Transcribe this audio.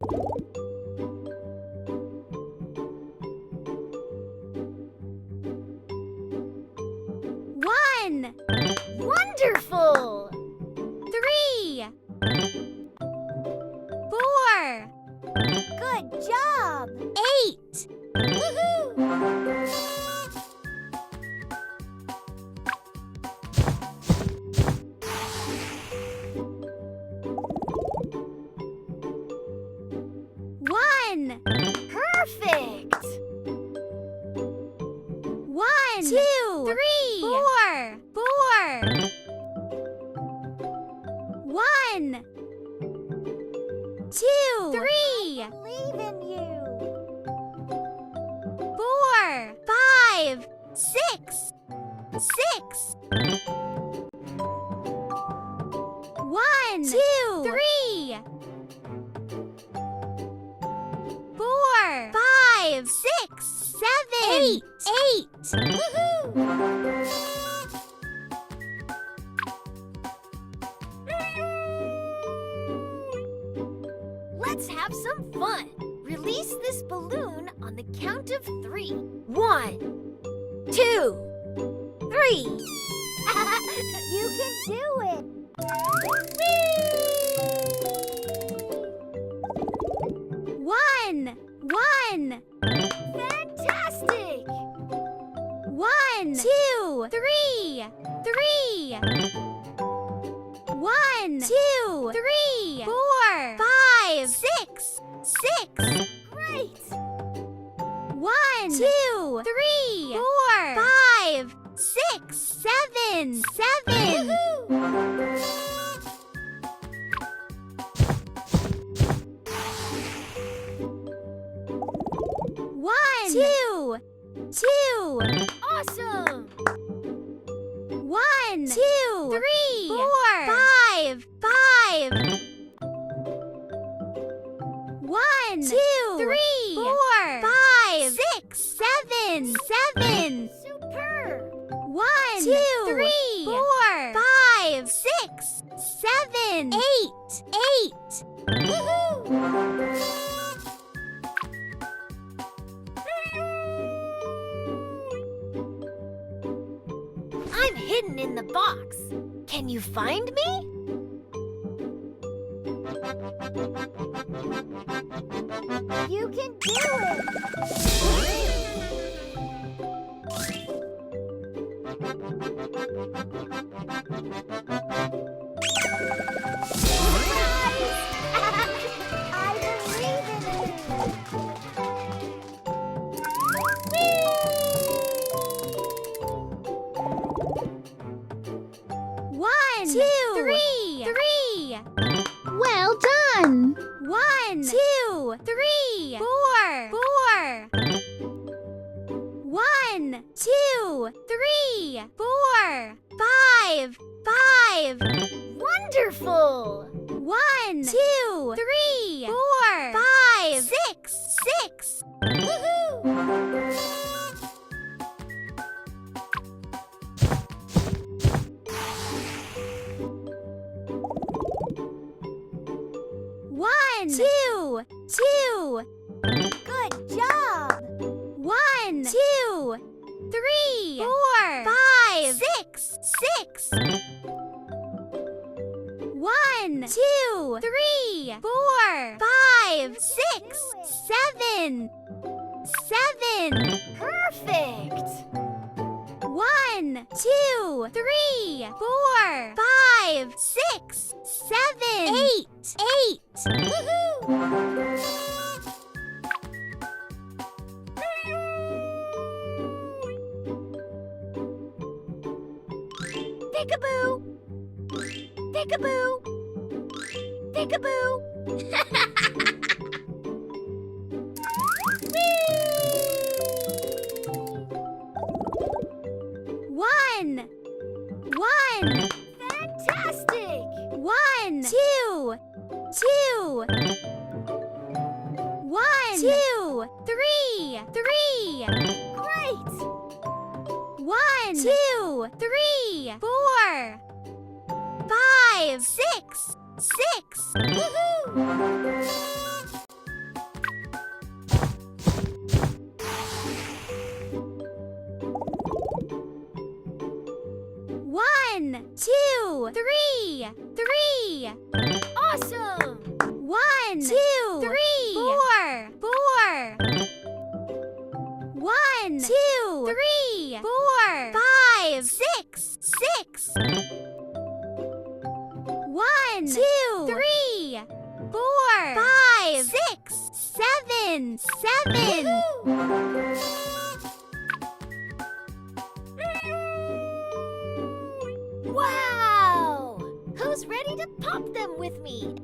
1. Wonderful! 3. 4. Good job! 8. Woohoo! 1. Perfect! 1, 2, 3, 4, 1, 2, 3. Believe in you. 4, 5, 6, 6. 1, 2, 3. 4, 5, 6, 7, 8. Woohoo! Let's have some fun. Release this balloon on the count of 3. 1, 2, 3. You can do it. Whee! 1. Fantastic! 1, 2, 3, 3. 1, 2, 3, 4, 5, 6, 6. Great! 1, 2, 3, 4, 5, 6, 7, 7. Woohoo! 1, 2, 2. Awesome! 1, 2, 3, 4, 5, 5. 1, 2, 3, 4, 5, 6, 7, 7. Superb! 1, 2, 3, 4, 5, 6, 7, 8, 8. Woohoo! I'm hidden in the box. Can you find me? You can do it! I believe in you! 1, 2, 3, 3. Well done! 1, 2, 3, 4, 4. 1, 2, 3, 4, 5, 5. Wonderful! 1, 2, 3, 4, 5, 6, 6. Woohoo! 1, 2, 2. Good job! 1, 2, 3, 4, 5, 6, 6. 1, 2, 3, 4, 5, 6, 7. 7. Perfect! 1, 2, 3, 4, 5, 6, 7, 8, 8. Woohoo! Peekaboo! Peekaboo! Peekaboo! 1, 1. Fantastic! 1, 2, 2. 1, 2, 3, 3. Great! 1, 2, 3, 4, 5, 6, 6. Woohoo! 3. Awesome! 1, 2, 3, 4, 4. 1, 2, 3, 4, 5, 6, 6. 1, 2, 3, 4, 5, 6, 7, 7. Wow! Who's ready to pop them with me?